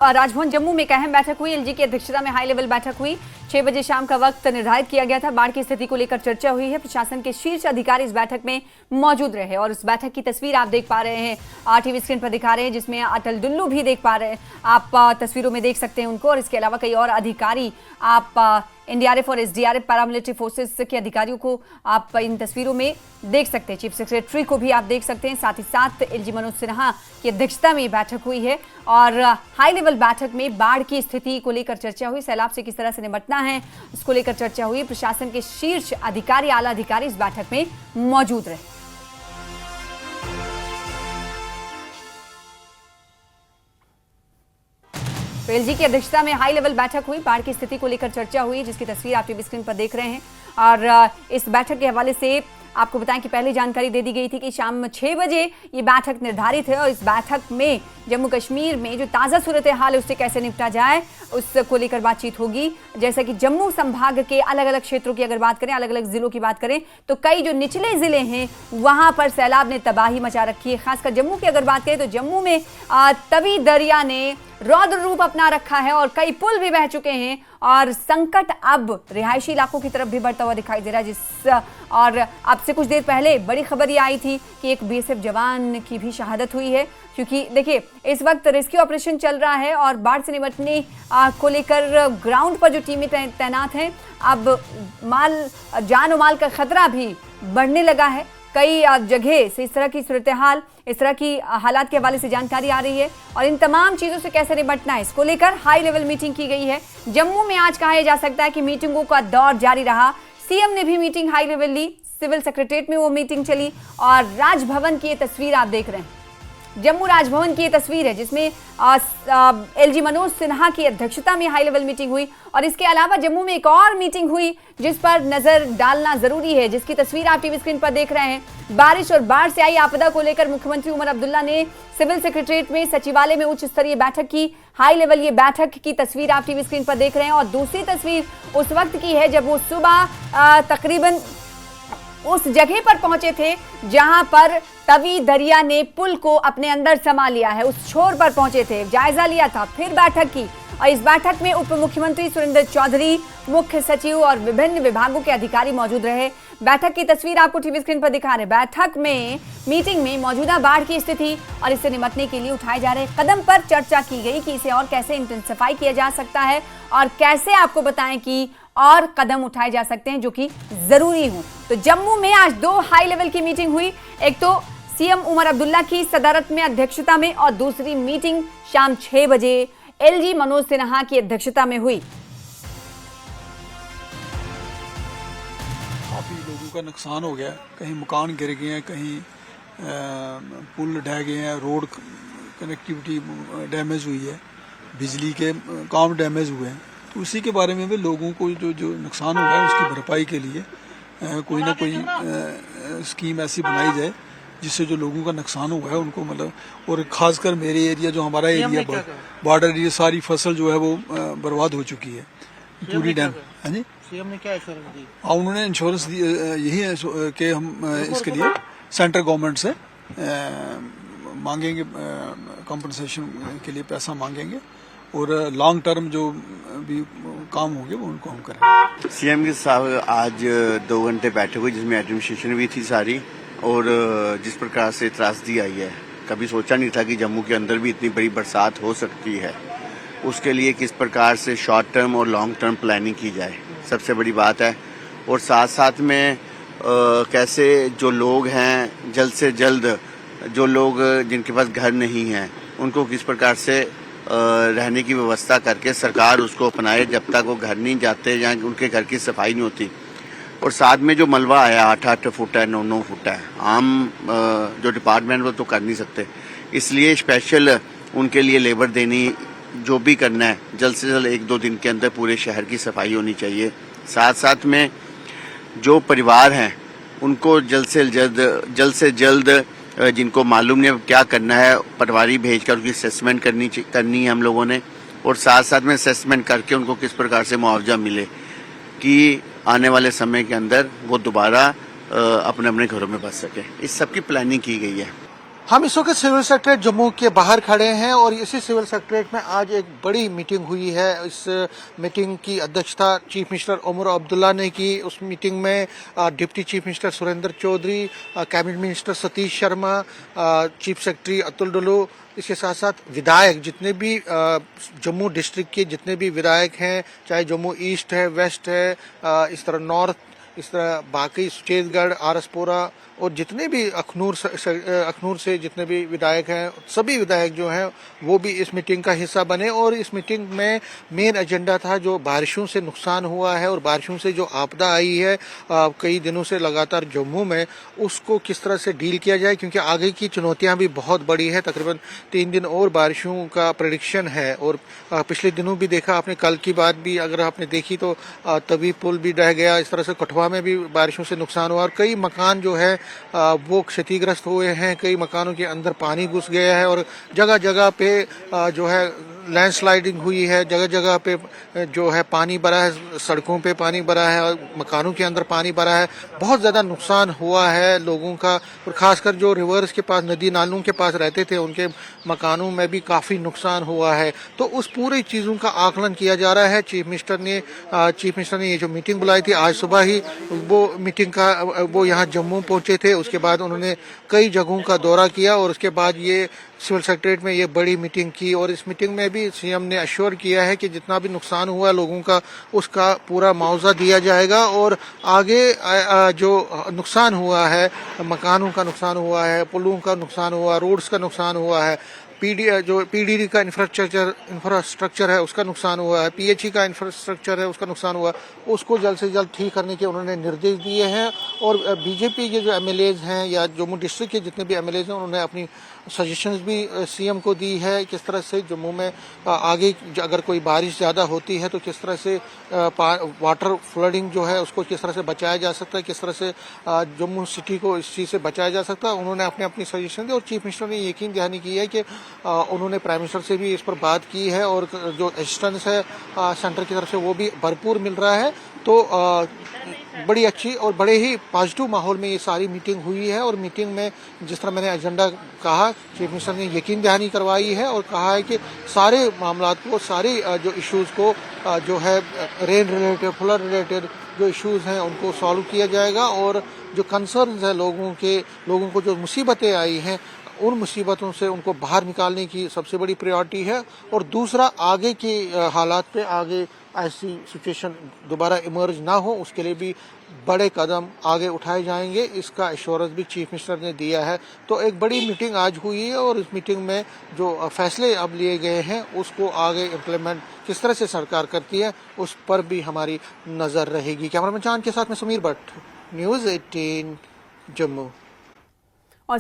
राजभवन जम्मू में एक अहम बैठक हुई। एलजी की अध्यक्षता में हाई लेवल बैठक हुई। 6 बजे शाम का वक्त निर्धारित किया गया था। बाढ़ की स्थिति को लेकर चर्चा हुई है। प्रशासन के शीर्ष अधिकारी इस बैठक में मौजूद रहे और इस बैठक की तस्वीर आप देख पा रहे हैं, टीवी स्क्रीन पर दिखा रहे हैं, जिसमें अटल डुल्लू भी देख पा रहे हैं। आप तस्वीरों में देख सकते हैं उनको, और इसके अलावा कई और अधिकारी आप एनडीआरएफ और एसडीआरएफ पैरामिलिट्री फोर्सेस के अधिकारियों को आप इन तस्वीरों में देख सकते हैं। चीफ सेक्रेटरी को भी आप देख सकते हैं। साथ ही साथ एलजी मनोज सिन्हा की अध्यक्षता में बैठक हुई है और हाई लेवल बैठक में बाढ़ की स्थिति को लेकर चर्चा हुई। सैलाब से किस तरह से निपटना है इसको लेकर चर्चा हुई। प्रशासन के शीर्ष अधिकारी, आला अधिकारी इस बैठक में मौजूद रहे। एलजी की अध्यक्षता में हाई लेवल बैठक हुई। बाढ़ की स्थिति को लेकर चर्चा हुई, जिसकी तस्वीर आप टीवी स्क्रीन पर देख रहे हैं। और इस बैठक के हवाले से आपको बताएं कि पहले जानकारी दे दी गई थी कि शाम 6 बजे ये बैठक निर्धारित है और इस बैठक में जम्मू कश्मीर में जो ताज़ा सूरत हाल है उससे कैसे निपटा जाए उसको लेकर बातचीत होगी। जैसा कि जम्मू संभाग के अलग अलग क्षेत्रों की अगर बात करें, अलग अलग जिलों की बात करें, तो कई जो निचले जिले हैं वहां पर सैलाब ने तबाही मचा रखी है। खासकर जम्मू की अगर बात करें तो जम्मू में तवी दरिया ने रौद्र रूप अपना रखा है और कई पुल भी बह चुके हैं और संकट अब रिहायशी इलाकों की तरफ भी बढ़ता हुआ दिखाई दे रहा है। और अब से कुछ देर पहले बड़ी खबर ये आई थी कि एक बीएसएफ जवान की भी शहादत हुई है, क्योंकि देखिए इस वक्त रेस्क्यू ऑपरेशन चल रहा है और बाढ़ से निपटने को लेकर ग्राउंड पर जो टीमें तैनात हैं, अब जान और माल का खतरा भी बढ़ने लगा है। कई जगह से इस तरह की सूरत हाल, इस तरह की हालात के हवाले से जानकारी आ रही है और इन तमाम चीज़ों से कैसे निपटना है इसको लेकर हाई लेवल मीटिंग की गई है। जम्मू में आज कहा जा सकता है कि मीटिंगों का दौर जारी रहा। सीएम ने भी मीटिंग हाई लेवल ली, सिविल सेक्रेटरीट में वो मीटिंग चली और राजभवन की ये तस्वीर आप देख रहे हैं। जम्मू राजभवन की ये तस्वीर है जिसमें एलजी मनोज सिन्हा की अध्यक्षता में हाई लेवल मीटिंग हुई। और इसके अलावा जम्मू में एक और मीटिंग हुई जिस पर नजर डालना जरूरी है, जिसकी तस्वीर आप टीवी स्क्रीन पर देख रहे हैं। बारिश और बाढ़ से आई आपदा को लेकर मुख्यमंत्री उमर अब्दुल्ला ने सिविल सेक्रेटरीट में सचिवालय में उच्च स्तरीय बैठक की। हाई लेवल ये बैठक की तस्वीर आप टीवी स्क्रीन पर देख रहे हैं और दूसरी तस्वीर उस वक्त की है जब वो सुबह तकरीबन उस जगह पर पहुंचे थे जहां पर तवी दरिया ने पुल को अपने अंदर समा लिया है। उस छोर पर पहुंचे थे, जायजा लिया था, फिर बैठक की और इस बैठक में उप मुख्यमंत्री सुरेंद्र चौधरी, मुख्य सचिव और विभिन्न विभागों के अधिकारी मौजूद रहे। बैठक की तस्वीर आपको टीवी स्क्रीन पर दिखा रहे। बैठक में, मीटिंग में मौजूदा बाढ़ की स्थिति और इससे निपटने के लिए उठाए जा रहे कदम पर चर्चा की गई कि इसे और कैसे इंटेंसिफाई किया जा सकता है और कैसे आपको बताएं कि और कदम उठाए जा सकते हैं जो कि जरूरी हो। तो जम्मू में आज 2 हाई लेवल की मीटिंग हुई। एक तो सीएम उमर अब्दुल्ला की सदारत में, अध्यक्षता में, और दूसरी मीटिंग शाम 6 बजे एलजी मनोज सिन्हा की अध्यक्षता में हुई। काफ़ी लोगों का नुकसान हो गया, कहीं मकान गिर गए हैं, कहीं पुल ढह गए हैं, रोड कनेक्टिविटी डैमेज हुई है, बिजली के काम डैमेज हुए हैं। तो उसी के बारे में भी लोगों को जो नुकसान हुआ है उसकी भरपाई के लिए कोई ना कोई स्कीम ऐसी बनाई जाए जिससे जो लोगों का नुकसान हुआ है उनको मतलब, और खासकर मेरे एरिया जो हमारा एरिया बॉर्डर एरिया, सारी फसल जो है वो बर्बाद हो चुकी है पूरी डैम। हाँ जी, सीएम ने क्या इंश्योरेंस दी? उन्होंने इंश्योरेंस दी, यही है कि हम इसके लिए सेंट्रल गवर्नमेंट से मांगेंगे, कंपनसेशन के लिए पैसा मांगेंगे और लॉन्ग टर्म जो भी काम होंगे वो उनको हम करेंगे। सीएम के साथ आज 2 घंटे बैठक हुई जिसमें एडमिनिस्ट्रेशन भी थी सारी, और जिस प्रकार से त्रासदी आई है, कभी सोचा नहीं था कि जम्मू के अंदर भी इतनी बड़ी बरसात हो सकती है। उसके लिए किस प्रकार से शॉर्ट टर्म और लॉन्ग टर्म प्लानिंग की जाए, सबसे बड़ी बात है। और साथ साथ में कैसे जो लोग हैं, जल्द से जल्द जो लोग जिनके पास घर नहीं हैं उनको किस प्रकार से रहने की व्यवस्था करके सरकार उसको अपनाए जब तक वो घर नहीं जाते या उनके घर की सफाई नहीं होती। और साथ में जो मलबा आया 8-8 फुट है, 9-9 फुट है, आम जो डिपार्टमेंट वो तो कर नहीं सकते, इसलिए स्पेशल उनके लिए लेबर देनी, जो भी करना है जल्द से जल्द 1-2 दिन के अंदर पूरे शहर की सफाई होनी चाहिए। साथ साथ में जो परिवार हैं उनको जल्द से जल्द जिनको मालूम नहीं क्या करना है, पटवारी भेजकर उनकी असेसमेंट करनी है हम लोगों ने, और साथ साथ में असेसमेंट करके उनको किस प्रकार से मुआवजा मिले कि आने वाले समय के अंदर वो दोबारा अपने अपने घरों में बस सके। इस सब की प्लानिंग की गई है। हम इस वक्त सिविल सेक्रेटरीट जम्मू के बाहर खड़े हैं और इसी सिविल सेक्रेटरीट में आज एक बड़ी मीटिंग हुई है। इस मीटिंग की अध्यक्षता चीफ मिनिस्टर उमर अब्दुल्ला ने की। उस मीटिंग में deputy chief minister Surendra Choudhary, cabinet minister Satish Sharma, chief secretary Atul Dulloo, इसके साथ साथ विधायक जितने भी जम्मू डिस्ट्रिक्ट के जितने भी विधायक हैं, चाहे जम्मू ईस्ट है, वेस्ट है, इस तरह नॉर्थ, इस तरह बाकी सुचेतगढ़, आरसपुरा और जितने भी अखनूर से जितने भी विधायक हैं, सभी विधायक जो हैं वो भी इस मीटिंग का हिस्सा बने। और इस मीटिंग में मेन एजेंडा था जो बारिशों से नुकसान हुआ है और बारिशों से जो आपदा आई है कई दिनों से लगातार जम्मू में, उसको किस तरह से डील किया जाए, क्योंकि आगे की चुनौतियां भी बहुत बड़ी है। तकरीबन 3 दिन और बारिशों का प्रेडिक्शन है और पिछले दिनों भी देखा आपने, कल की बात भी अगर आपने देखी तो तभी पुल भी ढह गया। इस तरह से कठुआ में भी बारिशों से नुकसान हुआ और कई मकान जो है वो क्षतिग्रस्त हुए हैं। कई मकानों के अंदर पानी घुस गया है और जगह जगह पे जो है लैंडस्लाइडिंग हुई है, जगह जगह पे जो है पानी भरा है, सड़कों पे पानी भरा है और मकानों के अंदर पानी भरा है। बहुत ज़्यादा नुकसान हुआ है लोगों का और ख़ासकर जो रिवर्स के पास, नदी नालों के पास रहते थे, उनके मकानों में भी काफ़ी नुकसान हुआ है। तो उस पूरी चीज़ों का आकलन किया जा रहा है। चीफ मिनिस्टर ने ये जो मीटिंग बुलाई थी आज सुबह ही, वो यहाँ जम्मू पहुंचे थे। उसके बाद उन्होंने कई जगहों का दौरा किया और उसके बाद ये सिविल सेक्रेटरीट में ये बड़ी मीटिंग की और इस मीटिंग में भी सीएम ने अश्योर किया है कि जितना भी नुकसान हुआ लोगों का उसका पूरा मुआवजा दिया जाएगा और आगे जो नुकसान हुआ है, मकानों का नुकसान हुआ है, पुलों का नुकसान हुआ, रोड्स का नुकसान हुआ है, पीडीडी का इंफ्रास्ट्रक्चर है उसका नुकसान हुआ है, पीएचई का इंफ्रास्ट्रक्चर है उसका नुकसान हुआ, उसको जल्द से जल्द ठीक करने के उन्होंने निर्देश दिए हैं। और बीजेपी के जो एमएलएज हैं या जम्मू डिस्ट्रिक्ट के जितने भी एमएलएज हैं उन्होंने अपनी सजेशंस भी सीएम को दी है, किस तरह से जम्मू में आगे अगर कोई बारिश ज़्यादा होती है तो किस तरह से वाटर फ्लडिंग जो है उसको किस तरह से बचाया जा सकता है, किस तरह से जम्मू सिटी को इस चीज़ से बचाया जा सकता है। उन्होंने अपनी सजेशन दी और चीफ मिनिस्टर ने यकीन दहानी की है कि उन्होंने प्राइम मिनिस्टर से भी इस पर बात की है और जो असिस्टेंस है सेंटर की तरफ से वो भी भरपूर मिल रहा है। तो बड़ी अच्छी और बड़े ही पॉजिटिव माहौल में ये सारी मीटिंग हुई है और मीटिंग में जिस तरह मैंने एजेंडा कहा, चीफ मिनिस्टर ने यकीन दहानी करवाई है और कहा है कि सारे मामलात को, सारे जो इश्यूज़ को जो है रेन रिलेटेड, फ्लड रिलेटेड जो इश्यूज़ हैं उनको सॉल्व किया जाएगा और जो कंसर्न्स है लोगों को जो मुसीबतें आई हैं उन मुसीबतों से उनको बाहर निकालने की सबसे बड़ी प्रायोरिटी है। और दूसरा, आगे के हालात पे आगे ऐसी सिचुएशन दोबारा इमर्ज ना हो उसके लिए भी बड़े कदम आगे उठाए जाएंगे, इसका एश्योरेंस भी चीफ मिनिस्टर ने दिया है। तो एक बड़ी मीटिंग आज हुई है और इस मीटिंग में जो फैसले अब लिए गए हैं उसको आगे इम्प्लीमेंट किस तरह से सरकार करती है उस पर भी हमारी नज़र रहेगी। कैमरामैन चांद के साथ में समीर भट्ट, न्यूज़ 18 जम्मू। और